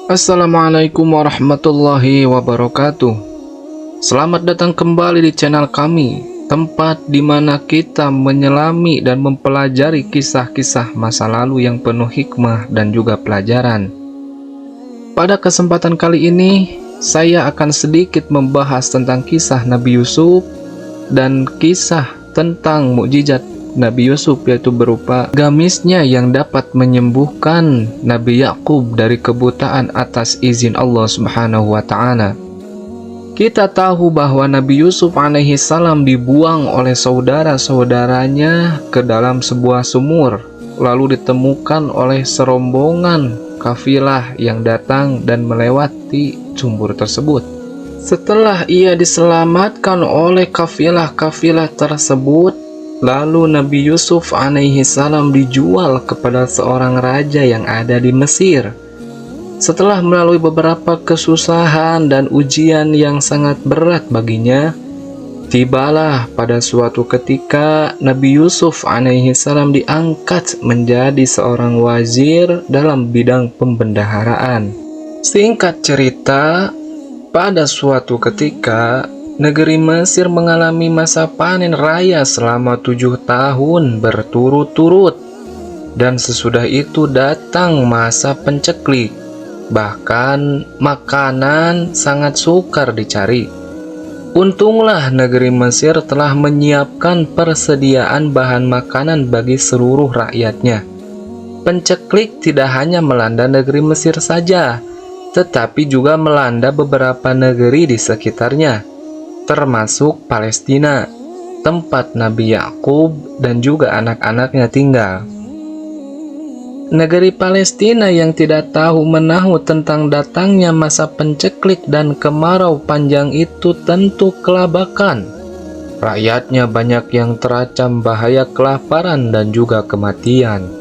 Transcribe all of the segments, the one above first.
Assalamualaikum warahmatullahi wabarakatuh. Selamat datang kembali di channel kami, tempat di mana kita menyelami dan mempelajari kisah-kisah masa lalu yang penuh hikmah dan juga pelajaran. Pada kesempatan kali ini, saya akan sedikit membahas tentang kisah Nabi Yusuf dan kisah tentang mukjizat Nabi Yusuf, yaitu berupa gamisnya yang dapat menyembuhkan Nabi Yakub dari kebutaan atas izin Allah Subhanahu wa Ta'ala. Kita tahu bahwa Nabi Yusuf alaihi salam dibuang oleh saudara-saudaranya ke dalam sebuah sumur, lalu ditemukan oleh serombongan kafilah yang datang dan melewati sumur tersebut. Setelah ia diselamatkan oleh kafilah-kafilah tersebut, lalu Nabi Yusuf alaihi salam dijual kepada seorang raja yang ada di Mesir. Setelah melalui beberapa kesusahan dan ujian yang sangat berat baginya, tibalah pada suatu ketika Nabi Yusuf alaihi salam diangkat menjadi seorang wazir dalam bidang pembendaharaan. Singkat cerita, pada suatu ketika negeri Mesir mengalami masa panen raya selama 7 tahun berturut-turut, dan sesudah itu datang masa penceklik. Bahkan makanan sangat sukar dicari. Untunglah negeri Mesir telah menyiapkan persediaan bahan makanan bagi seluruh rakyatnya. Penceklik tidak hanya melanda negeri Mesir saja, tetapi juga melanda beberapa negeri di sekitarnya, termasuk Palestina, tempat Nabi Yakub dan juga anak-anaknya tinggal. Negeri Palestina yang tidak tahu menahu tentang datangnya masa penceklik dan kemarau panjang itu tentu kelabakan. Rakyatnya banyak yang terancam bahaya kelaparan dan juga kematian.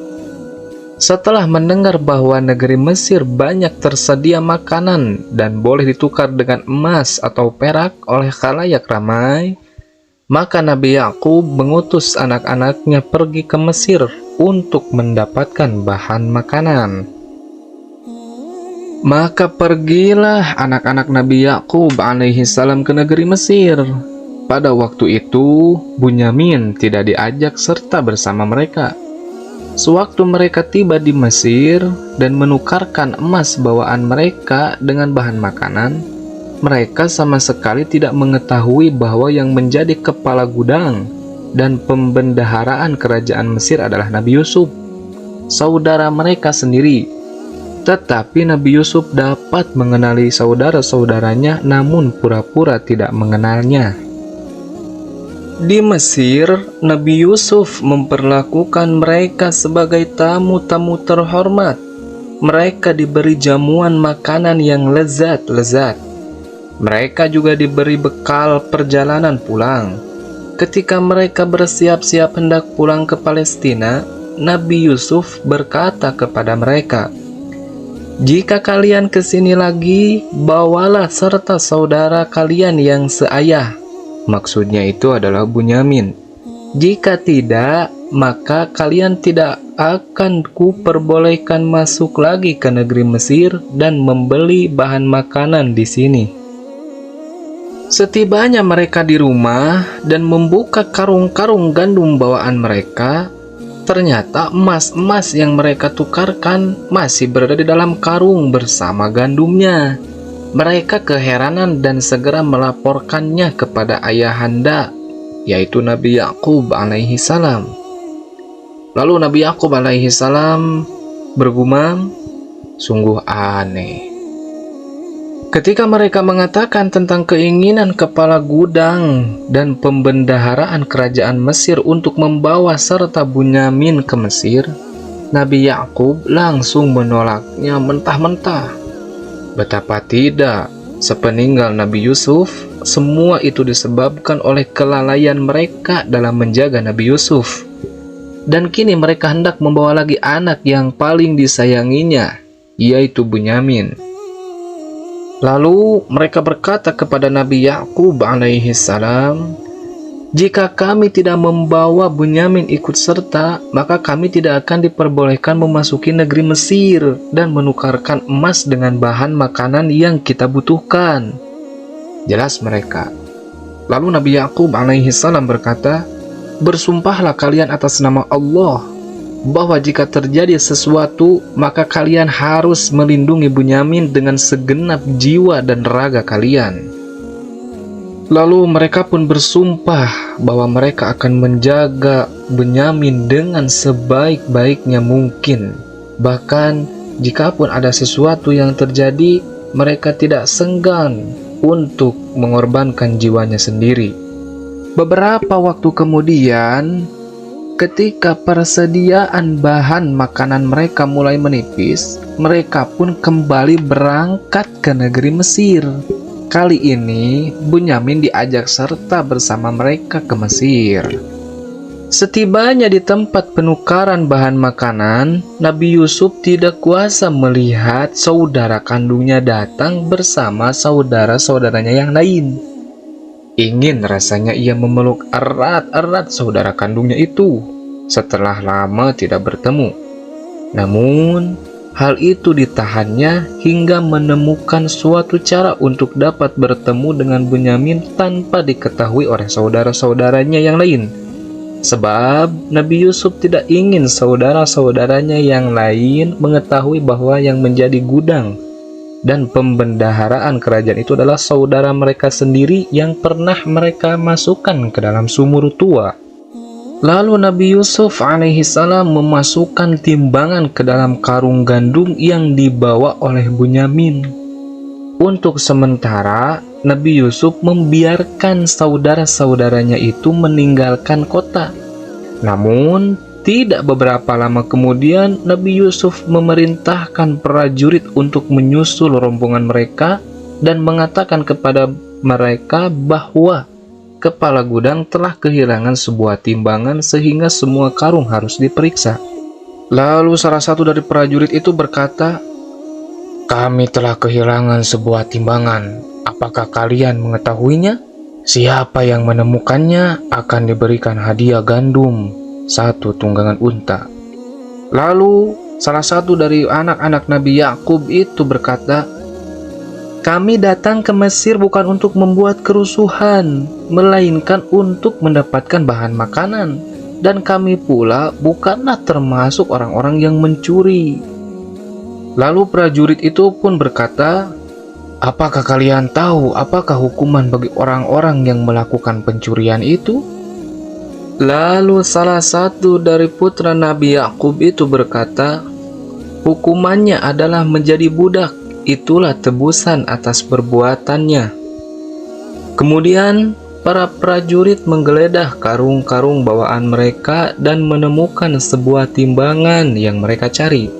Setelah mendengar bahwa negeri Mesir banyak tersedia makanan dan boleh ditukar dengan emas atau perak oleh khalayak ramai, maka Nabi Yakub mengutus anak-anaknya pergi ke Mesir untuk mendapatkan bahan makanan. Maka pergilah anak-anak Nabi Yakub alaihi salam ke negeri Mesir. Pada waktu itu, Bunyamin tidak diajak serta bersama mereka. Sewaktu mereka tiba di Mesir dan menukarkan emas bawaan mereka dengan bahan makanan, mereka sama sekali tidak mengetahui bahwa yang menjadi kepala gudang dan pembendaharaan kerajaan Mesir adalah Nabi Yusuf, saudara mereka sendiri. Tetapi Nabi Yusuf dapat mengenali saudara-saudaranya, namun pura-pura tidak mengenalnya. Di Mesir, Nabi Yusuf memperlakukan mereka sebagai tamu-tamu terhormat. Mereka diberi jamuan makanan yang lezat-lezat. Mereka juga diberi bekal perjalanan pulang. Ketika mereka bersiap-siap hendak pulang ke Palestina, Nabi Yusuf berkata kepada mereka, "Jika kalian ke sini lagi, bawalah serta saudara kalian yang seayah." Maksudnya itu adalah Bunyamin. "Jika tidak, maka kalian tidak akan kuperbolehkan masuk lagi ke negeri Mesir dan membeli bahan makanan di sini." Setibanya mereka di rumah dan membuka karung-karung gandum bawaan mereka, ternyata emas-emas yang mereka tukarkan masih berada di dalam karung bersama gandumnya. Mereka keheranan dan segera melaporkannya kepada ayahanda, yaitu Nabi Yakub alaihi salam. Lalu Nabi Yakub alaihi salam bergumam, "Sungguh aneh." Ketika mereka mengatakan tentang keinginan kepala gudang dan pembendaharaan kerajaan Mesir untuk membawa serta Bunyamin ke Mesir, Nabi Yakub langsung menolaknya mentah-mentah. Betapa tidak, sepeninggal Nabi Yusuf, semua itu disebabkan oleh kelalaian mereka dalam menjaga Nabi Yusuf. Dan kini mereka hendak membawa lagi anak yang paling disayanginya, yaitu Bunyamin. Lalu mereka berkata kepada Nabi Yakub alaihi salam, Jika kami tidak membawa Bunyamin ikut serta, maka kami tidak akan diperbolehkan memasuki negeri Mesir dan menukarkan emas dengan bahan makanan yang kita butuhkan. Jelas mereka. Lalu Nabi Yakub alaihi salam berkata, "Bersumpahlah kalian atas nama Allah, bahwa jika terjadi sesuatu, maka kalian harus melindungi Bunyamin dengan segenap jiwa dan raga kalian." Lalu mereka pun bersumpah bahwa mereka akan menjaga Bunyamin dengan sebaik-baiknya mungkin. Bahkan jikapun ada sesuatu yang terjadi, mereka tidak senggan untuk mengorbankan jiwanya sendiri. Beberapa waktu kemudian, ketika persediaan bahan makanan mereka mulai menipis, mereka pun kembali berangkat ke negeri Mesir. Kali ini, Bunyamin diajak serta bersama mereka ke Mesir. Setibanya di tempat penukaran bahan makanan, Nabi Yusuf tidak kuasa melihat saudara kandungnya datang bersama saudara-saudaranya yang lain. Ingin rasanya ia memeluk erat-erat saudara kandungnya itu setelah lama tidak bertemu. Namun, hal itu ditahannya hingga menemukan suatu cara untuk dapat bertemu dengan Bunyamin tanpa diketahui oleh saudara-saudaranya yang lain. Sebab Nabi Yusuf tidak ingin saudara-saudaranya yang lain mengetahui bahwa yang menjadi gudang dan pembendaharaan kerajaan itu adalah saudara mereka sendiri yang pernah mereka masukkan ke dalam sumur tua. Lalu Nabi Yusuf alaihi salam memasukkan timbangan ke dalam karung gandum yang dibawa oleh Bunyamin. Untuk sementara, Nabi Yusuf membiarkan saudara-saudaranya itu meninggalkan kota. Namun, tidak beberapa lama kemudian, Nabi Yusuf memerintahkan prajurit untuk menyusul rombongan mereka dan mengatakan kepada mereka bahwa kepala gudang telah kehilangan sebuah timbangan sehingga semua karung harus diperiksa. Lalu salah satu dari prajurit itu berkata, "Kami telah kehilangan sebuah timbangan. Apakah kalian mengetahuinya? Siapa yang menemukannya akan diberikan hadiah gandum 1 tunggangan unta." Lalu salah satu dari anak-anak Nabi Yakub itu berkata, "Kami datang ke Mesir bukan untuk membuat kerusuhan, melainkan untuk mendapatkan bahan makanan. Dan kami pula bukanlah termasuk orang-orang yang mencuri." Lalu prajurit itu pun berkata, "Apakah kalian tahu apakah hukuman bagi orang-orang yang melakukan pencurian itu?" Lalu salah satu dari putra Nabi Yakub itu berkata, "Hukumannya adalah menjadi budak. Itulah tebusan atas perbuatannya." Kemudian para prajurit menggeledah karung-karung bawaan mereka dan menemukan sebuah timbangan yang mereka cari.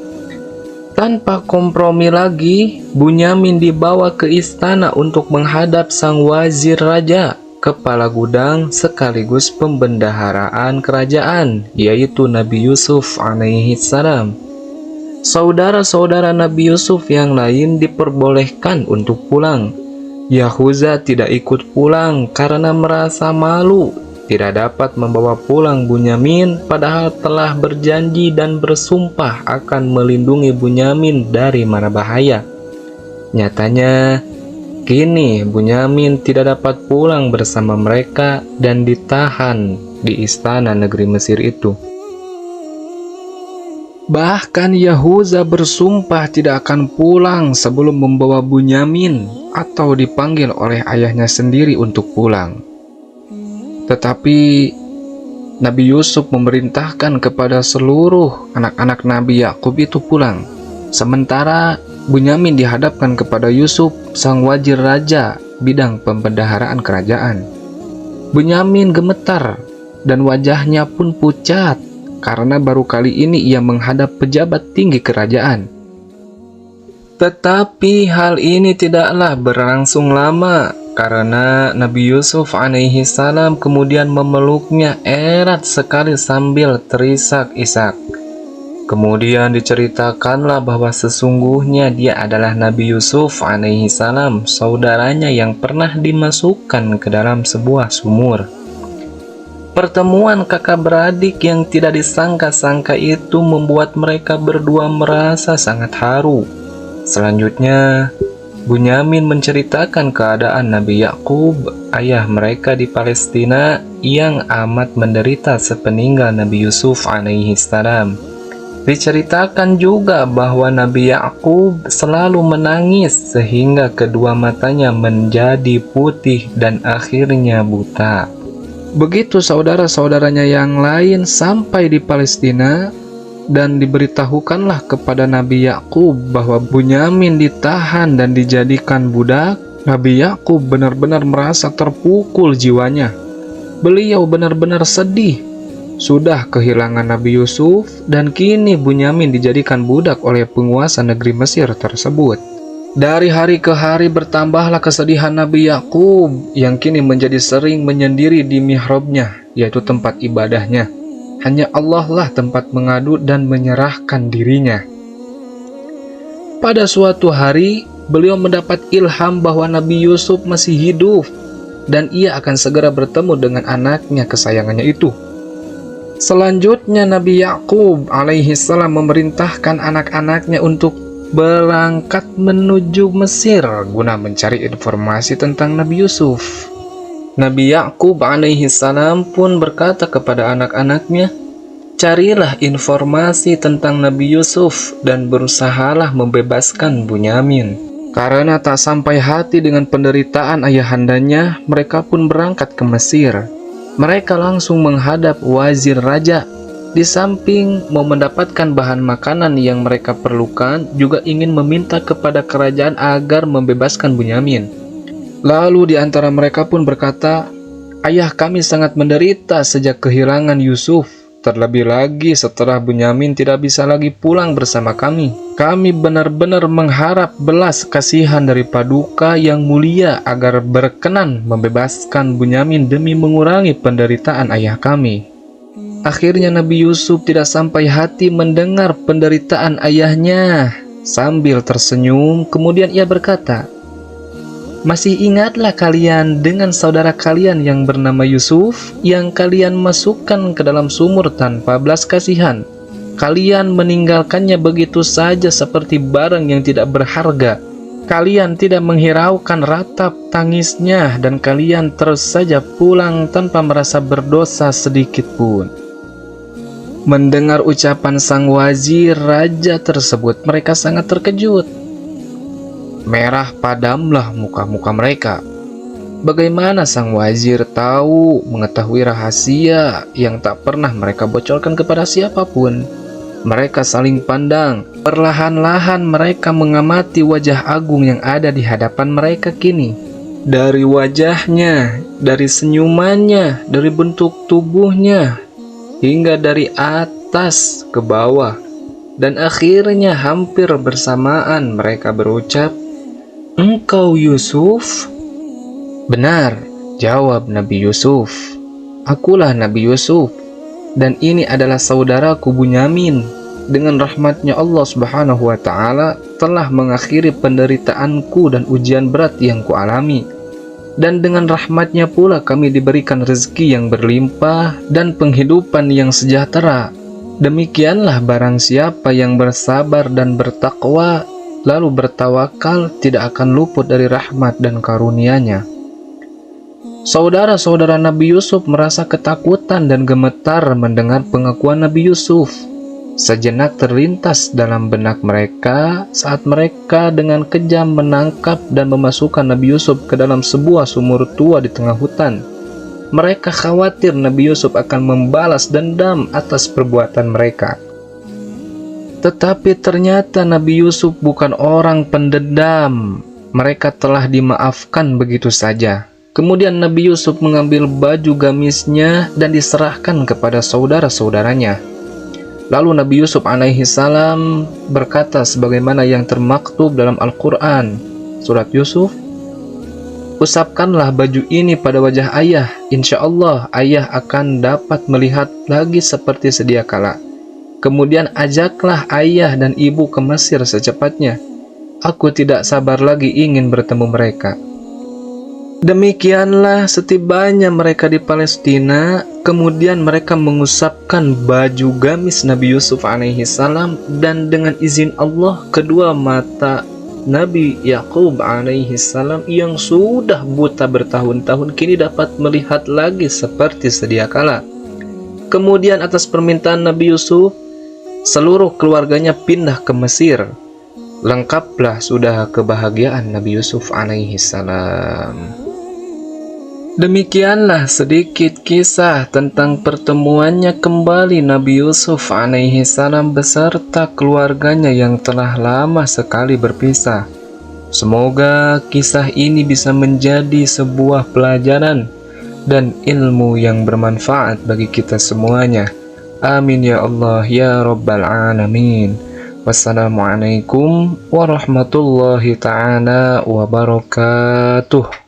Tanpa kompromi lagi, Bunyamin dibawa ke istana untuk menghadap sang wazir raja, kepala gudang sekaligus pembendaharaan kerajaan, yaitu Nabi Yusuf alaihi salam. Saudara-saudara Nabi Yusuf yang lain diperbolehkan untuk pulang. Yahuza tidak ikut pulang karena merasa malu tidak dapat membawa pulang Bunyamin, padahal telah berjanji dan bersumpah akan melindungi Bunyamin dari mara bahaya. Nyatanya, kini Bunyamin tidak dapat pulang bersama mereka dan ditahan di istana negeri Mesir itu. Bahkan Yahuza bersumpah tidak akan pulang sebelum membawa Bunyamin atau dipanggil oleh ayahnya sendiri untuk pulang. Tetapi Nabi Yusuf memerintahkan kepada seluruh anak-anak Nabi Yakub itu pulang. Sementara Bunyamin dihadapkan kepada Yusuf, sang wazir raja bidang pembendaharaan kerajaan. Bunyamin gemetar dan wajahnya pun pucat karena baru kali ini ia menghadap pejabat tinggi kerajaan. Tetapi hal ini tidaklah berlangsung lama karena Nabi Yusuf alaihi salam kemudian memeluknya erat sekali sambil terisak-isak. Kemudian diceritakanlah bahwa sesungguhnya dia adalah Nabi Yusuf alaihi salam, saudaranya yang pernah dimasukkan ke dalam sebuah sumur. Pertemuan kakak beradik yang tidak disangka-sangka itu membuat mereka berdua merasa sangat haru. Selanjutnya, Bunyamin menceritakan keadaan Nabi Yakub, ayah mereka di Palestina yang amat menderita sepeninggal Nabi Yusuf alaihi salam. Diceritakan juga bahwa Nabi Yakub selalu menangis sehingga kedua matanya menjadi putih dan akhirnya buta. Begitu saudara-saudaranya yang lain sampai di Palestina, dan diberitahukanlah kepada Nabi Yakub bahwa Bunyamin ditahan dan dijadikan budak. Nabi Yakub benar-benar merasa terpukul jiwanya. Beliau benar-benar sedih. Sudah kehilangan Nabi Yusuf dan kini Bunyamin dijadikan budak oleh penguasa negeri Mesir tersebut. Dari hari ke hari bertambahlah kesedihan Nabi Yakub yang kini menjadi sering menyendiri di mihrabnya, yaitu tempat ibadahnya. Hanya Allah lah tempat mengadu dan menyerahkan dirinya. Pada suatu hari, beliau mendapat ilham bahwa Nabi Yusuf masih hidup dan ia akan segera bertemu dengan anaknya kesayangannya itu. Selanjutnya Nabi Yakub alaihi salam memerintahkan anak-anaknya untuk berangkat menuju Mesir guna mencari informasi tentang Nabi Yusuf. Nabi Yakub alaihi salam pun berkata kepada anak-anaknya, "Carilah informasi tentang Nabi Yusuf dan berusahalah membebaskan Bunyamin." Karena tak sampai hati dengan penderitaan ayahandanya, mereka pun berangkat ke Mesir. Mereka langsung menghadap wazir raja. Di samping mau mendapatkan bahan makanan yang mereka perlukan, juga ingin meminta kepada kerajaan agar membebaskan Bunyamin. Lalu di antara mereka pun berkata, "Ayah kami sangat menderita sejak kehilangan Yusuf. Terlebih lagi setelah Bunyamin tidak bisa lagi pulang bersama kami. Kami benar-benar mengharap belas kasihan dari Paduka yang mulia agar berkenan membebaskan Bunyamin demi mengurangi penderitaan ayah kami." Akhirnya Nabi Yusuf tidak sampai hati mendengar penderitaan ayahnya. Sambil tersenyum, kemudian ia berkata, "Masih ingatlah kalian dengan saudara kalian yang bernama Yusuf, yang kalian masukkan ke dalam sumur tanpa belas kasihan. Kalian meninggalkannya begitu saja seperti barang yang tidak berharga. Kalian tidak menghiraukan ratap tangisnya dan kalian terus saja pulang tanpa merasa berdosa sedikit pun." Mendengar ucapan sang wazir raja tersebut, mereka sangat terkejut. Merah padamlah muka-muka mereka. Bagaimana sang wazir mengetahui rahasia yang tak pernah mereka bocorkan kepada siapapun? Mereka saling pandang. Perlahan-lahan mereka mengamati wajah agung yang ada di hadapan mereka kini. Dari wajahnya, dari senyumannya, dari bentuk tubuhnya, hingga dari atas ke bawah. Dan akhirnya hampir bersamaan mereka berucap, "Engkau Yusuf?" "Benar," jawab Nabi Yusuf. "Akulah Nabi Yusuf, dan ini adalah saudaraku Bunyamin. Dengan rahmatnya Allah subhanahu wa ta'ala telah mengakhiri penderitaanku dan ujian berat yang kualami. Dan dengan rahmatnya pula kami diberikan rezeki yang berlimpah dan penghidupan yang sejahtera. Demikianlah barang siapa yang bersabar dan bertakwa, lalu bertawakal, tidak akan luput dari rahmat dan karunia-Nya." Saudara-saudara Nabi Yusuf merasa ketakutan dan gemetar mendengar pengakuan Nabi Yusuf. Sejenak terlintas dalam benak mereka saat mereka dengan kejam menangkap dan memasukkan Nabi Yusuf ke dalam sebuah sumur tua di tengah hutan. Mereka khawatir Nabi Yusuf akan membalas dendam atas perbuatan mereka. Tetapi ternyata Nabi Yusuf bukan orang pendendam. Mereka telah dimaafkan begitu saja. Kemudian Nabi Yusuf mengambil baju gamisnya dan diserahkan kepada saudara-saudaranya. Lalu Nabi Yusuf alaihi salam berkata sebagaimana yang termaktub dalam Al-Quran, surat Yusuf, "Usapkanlah baju ini pada wajah ayah, insya Allah ayah akan dapat melihat lagi seperti sedia kala. Kemudian ajaklah ayah dan ibu ke Mesir secepatnya. Aku tidak sabar lagi ingin bertemu mereka." Demikianlah setibanya mereka di Palestina, kemudian mereka mengusapkan baju gamis Nabi Yusuf alaihi salam, dan dengan izin Allah kedua mata Nabi Yakub alaihi salam yang sudah buta bertahun-tahun kini dapat melihat lagi seperti sedia kala. Kemudian atas permintaan Nabi Yusuf, seluruh keluarganya pindah ke Mesir. Lengkaplah sudah kebahagiaan Nabi Yusuf alaihi salam. Demikianlah sedikit kisah tentang pertemuannya kembali Nabi Yusuf alaihi salam beserta keluarganya yang telah lama sekali berpisah. Semoga kisah ini bisa menjadi sebuah pelajaran dan ilmu yang bermanfaat bagi kita semuanya. Amin ya Allah ya Rabbal Alamin. Wassalamualaikum warahmatullahi ta'ala wabarakatuh.